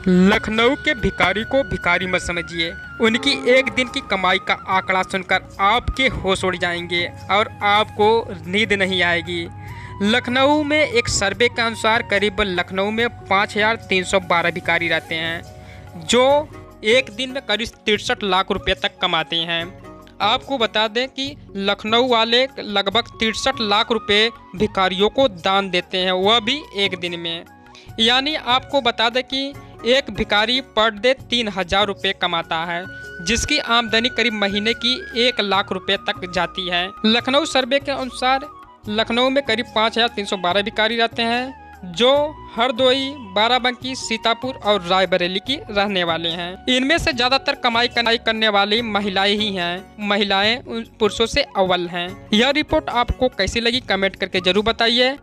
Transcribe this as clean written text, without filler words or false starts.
लखनऊ के भिखारी को भिखारी मत समझिए। उनकी एक दिन की कमाई का आंकड़ा सुनकर आपके होश उड़ जाएंगे और आपको नींद नहीं आएगी। लखनऊ में एक सर्वे के अनुसार करीब लखनऊ में 5,312 भिखारी रहते हैं, जो एक दिन में करीब 63 लाख रुपए तक कमाते हैं। आपको बता दें कि लखनऊ वाले लगभग 63 लाख रुपए भिखारियों को दान देते हैं, वह भी एक दिन में। यानी आपको बता दें कि एक भिखारी पर डे 3,000 रुपये कमाता है, जिसकी आमदनी करीब महीने की 1 लाख रुपए तक जाती है। लखनऊ सर्वे के अनुसार लखनऊ में करीब 5,312 भिखारी रहते हैं, जो हरदोई, बाराबंकी, सीतापुर और रायबरेली की रहने वाले हैं। इनमें से ज़्यादातर कमाई करने वाली महिलाएं ही हैं। महिलाएं पुरुषों से अव्वल हैं। यह रिपोर्ट आपको कैसी लगी कमेंट करके जरूर बताइए।